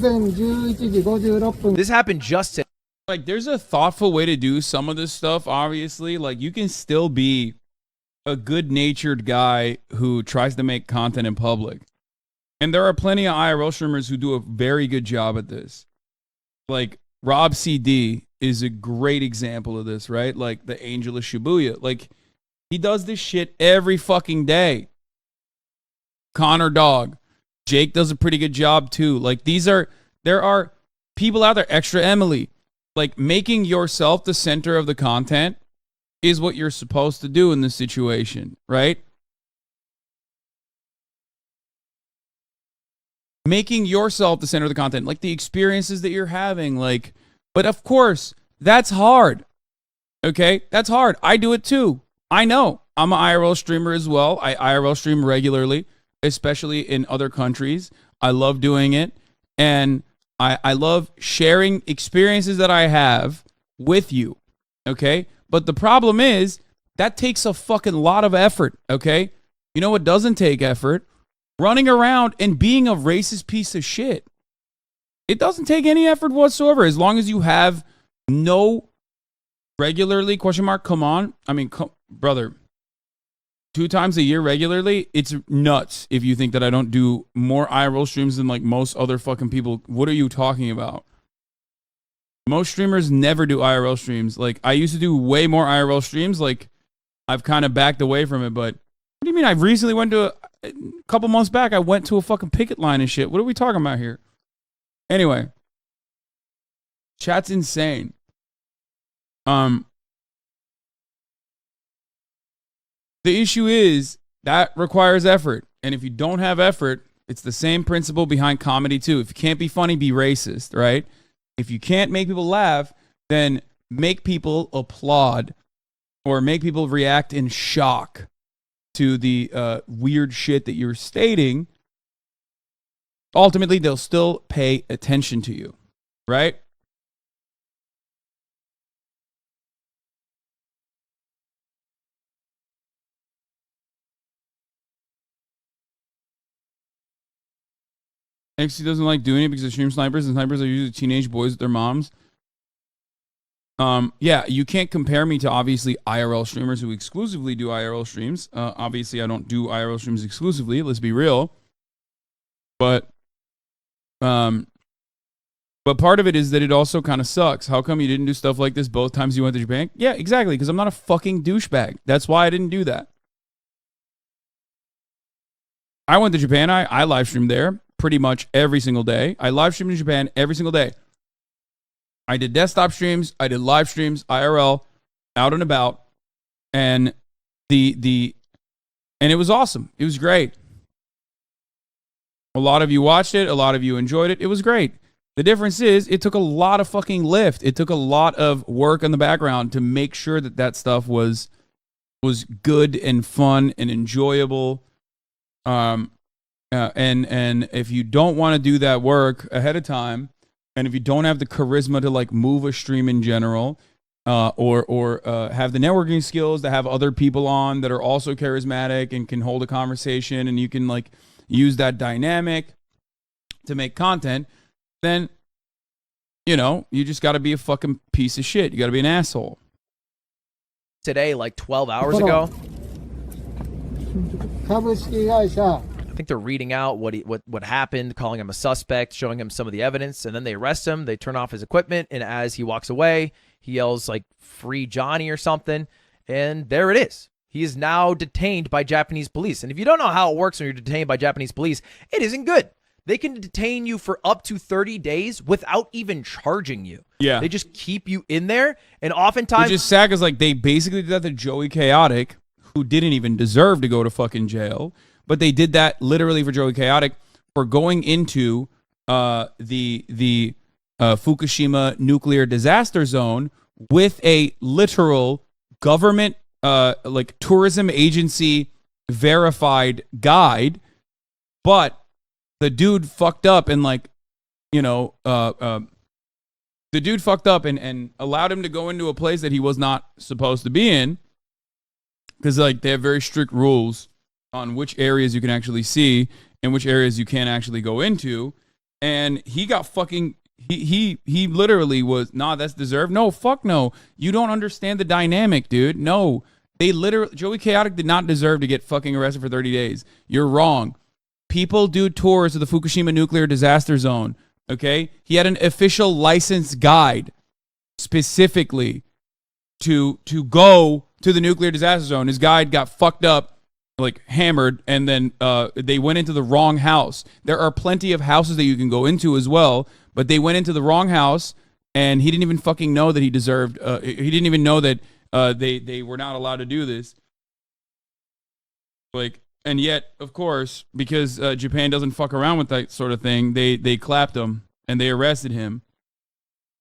S7: This happened just today.
S1: Like, there's a thoughtful way to do some of this stuff, obviously. Like, you can still be a good-natured guy who tries to make content in public. And there are plenty of IRL streamers who do a very good job at this. Like, Rob CD is a great example of this, right? Like, the Angel of Shibuya. Like, he does this shit every fucking day. Connor Dog. Jake does a pretty good job, too. Like, there are people out there, Extra Emily. Like, making yourself the center of the content is what you're supposed to do in this situation, right? Making yourself the center of the content, like the experiences that you're having, like, but of course, that's hard. Okay? That's hard. I do it too. I know. I'm an IRL streamer as well. I IRL stream regularly, especially in other countries. I love doing it. And I love sharing experiences that I have with you. Okay? But the problem is, that takes a fucking lot of effort. Okay? You know what doesn't take effort? Running around and being a racist piece of shit. It doesn't take any effort whatsoever as long as you have no regularly, question mark, come on. I mean, brother, 2 times a year regularly, it's nuts if you think that I don't do more IRL streams than like most other fucking people. What are you talking about? Most streamers never do IRL streams. Like, I used to do way more IRL streams. Like, I've kind of backed away from it, but what do you mean? I recently went to a couple months back, I went to a fucking picket line and shit. What are we talking about here? Anyway, chat's insane. The issue is that requires effort. And if you don't have effort, it's the same principle behind comedy too. If you can't be funny, be racist, right? If you can't make people laugh, then make people applaud or make people react in shock to the weird shit that you're stating. Ultimately, they'll still pay attention to you, right? XC doesn't like doing it because of stream snipers, and snipers are usually teenage boys with their moms. Yeah, you can't compare me to obviously IRL streamers who exclusively do IRL streams. Obviously, I don't do IRL streams exclusively. Let's be real. But part of it is that it also kind of sucks. How come you didn't do stuff like this both times you went to Japan? Yeah, exactly, because I'm not a fucking douchebag. That's why I didn't do that. I went to Japan. I live streamed there pretty much every single day. I live streamed in Japan every single day. I did desktop streams, I did live streams, IRL, out and about, and and it was awesome. It was great. A lot of you watched it, a lot of you enjoyed it. It was great. The difference is it took a lot of fucking lift. It took a lot of work in the background to make sure that that stuff was good and fun and enjoyable. And if you don't want to do that work ahead of time, and if you don't have the charisma to like move a stream in general, or have the networking skills to have other people on that are also charismatic and can hold a conversation, and you can like use that dynamic to make content, then, you know, you just got to be a fucking piece of shit. You got to be an asshole.
S7: Today, like 12 hours ago. I think they're reading out what happened, calling him a suspect, showing him some of the evidence, and then they arrest him. They turn off his equipment, and as he walks away, he yells like "Free Johnny" or something, and there it is. He is now detained by Japanese police. And if you don't know how it works when you're detained by Japanese police, it isn't good. They can detain you for up to 30 days without even charging you.
S1: Yeah.
S7: They just keep you in there, and oftentimes...
S1: Which is sad because like, they basically did that to Joey Chaotic, who didn't even deserve to go to fucking jail. But they did that literally for Joey Chaotic for going into the Fukushima nuclear disaster zone with a literal government, like tourism agency verified guide. But the dude fucked up and like you know, the dude fucked up and allowed him to go into a place that he was not supposed to be in, because like they have very strict rules on which areas you can actually see and which areas you can't actually go into. And he got fucking, he literally was, nah, that's deserved. No, fuck no. You don't understand the dynamic, dude. No, they literally, Joey Chaotic did not deserve to get fucking arrested for 30 days. You're wrong. People do tours of the Fukushima nuclear disaster zone. Okay. He had an official license guide specifically to go to the nuclear disaster zone. His guide got fucked up, like hammered, and then they went into the wrong house. There are plenty of houses that you can go into as well, but they went into the wrong house, and he didn't even fucking know that he deserved. He didn't even know that they were not allowed to do this. Like, and yet, of course, because Japan doesn't fuck around with that sort of thing, they clapped him and they arrested him,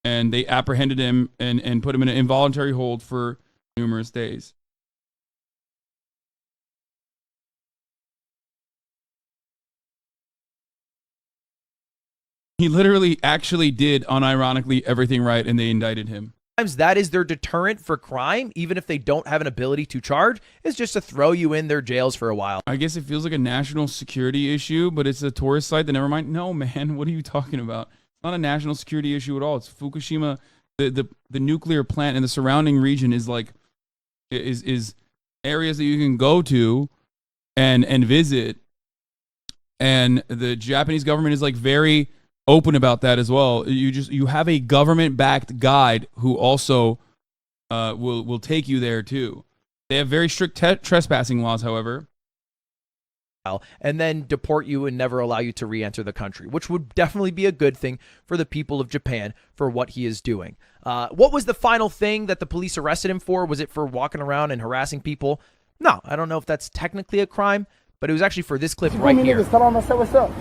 S1: and they apprehended him and put him in an involuntary hold for numerous days. He literally actually did unironically everything right, and they indicted him.
S7: That is their deterrent for crime, even if they don't have an ability to charge, is just to throw you in their jails for a while.
S1: I guess it feels like a national security issue, but it's a tourist site that never mind. No, man, what are you talking about? It's not a national security issue at all. It's Fukushima. The nuclear plant and the surrounding region is like is areas that you can go to and visit, and the Japanese government is like very open about that as well. You have a government-backed guide who also will take you there too. They have very strict trespassing laws, however,
S7: and then deport you and never allow you to re-enter the country, which would definitely be a good thing for the people of Japan for what he is doing. What was the final thing that the police arrested him for? Was it for walking around and harassing people? No, I don't know if that's technically a crime, but it was actually for this clip right here.
S10: What's up?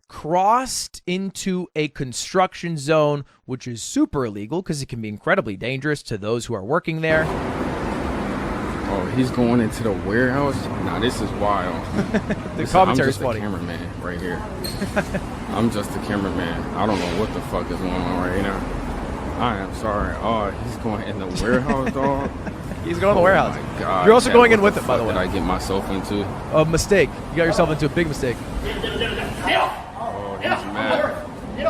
S7: Crossed into a construction zone, which is super illegal because it can be incredibly dangerous to those who are working there.
S12: Oh, he's going into the warehouse? Nah, this is wild.
S7: The commentary is funny.
S12: I'm just a cameraman right here. I'm just a cameraman. I don't know what the fuck is going on right now. I am sorry. Oh, he's going in the warehouse, dog?
S7: He's going to the warehouse.
S12: Oh my God.
S7: You're also going in with
S12: him,
S7: by the way.
S12: What did I get myself into?
S7: A mistake. You got yourself into a big mistake.
S12: Oh, he's mad. He's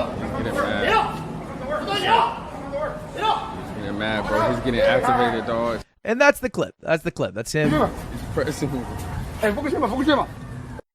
S12: getting mad, bro. He's getting activated, dog.
S7: And that's the clip. That's the clip. That's him.
S12: He's pressing.
S10: Hey, Fukushima.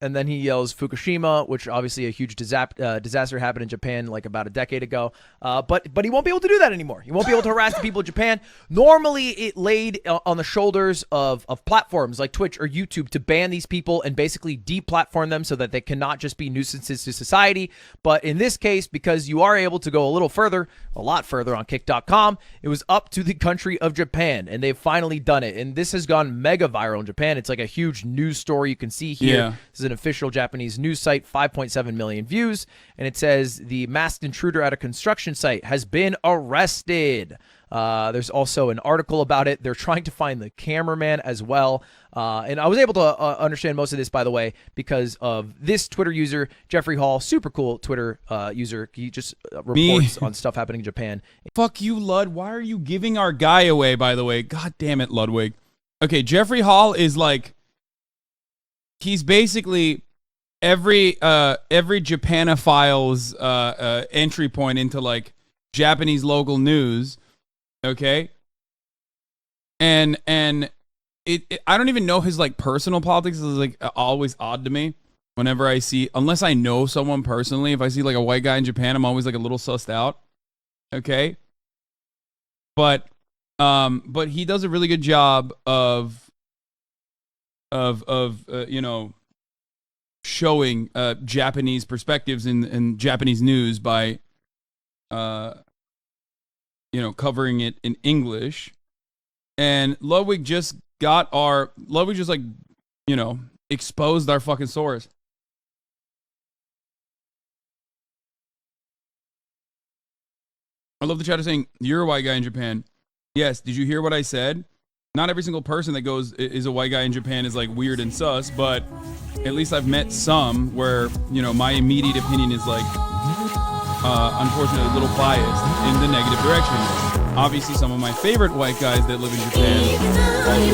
S7: And then he yells Fukushima, which obviously a huge disaster happened in Japan like about a decade ago. But he won't be able to do that anymore. He won't be able to harass the people of Japan. Normally, it laid on the shoulders of platforms like Twitch or YouTube to ban these people and basically deplatform them so that they cannot just be nuisances to society. But in this case, because you are able to go a little further, a lot further on kick.com, it was up to the country of Japan, and they've finally done it. And this has gone mega viral in Japan. It's like a huge news story you can see here.
S1: Yeah.
S7: This is an official Japanese news site, 5.7 million views, and it says the masked intruder at a construction site has been arrested. There's also an article about it. They're trying to find the cameraman as well. And I was able to understand most of this, by the way, because of this Twitter user, Jeffrey Hall, super cool Twitter user. He just reports on stuff happening in Japan.
S1: Fuck you, Lud. Why are you giving our guy away, by the way? God damn it, Ludwig. Okay, Jeffrey Hall is like, he's basically every Japanophile's entry point into like Japanese local news. Okay. And it I don't even know his like personal politics. Is like always odd to me whenever I see, unless I know someone personally. If I see like a white guy in Japan, I'm always like a little sussed out. Okay. But he does a really good job of you know, showing Japanese perspectives in Japanese news by you know, covering it in English. And Ludwig just like, you know, exposed our fucking source. I love the chat saying, you're a white guy in Japan. Yes, did you hear what I said? Not every single person that goes is a white guy in Japan is like weird and sus, but at least I've met some where, you know, my immediate opinion is like, unfortunately, a little biased in the negative direction. Obviously, some of my favorite white guys that live in Japan also live in Japan, like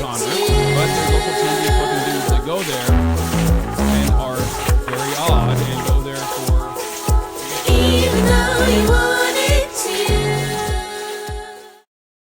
S1: Connor, but there's also plenty of fucking dudes that go there and are very odd and go there for...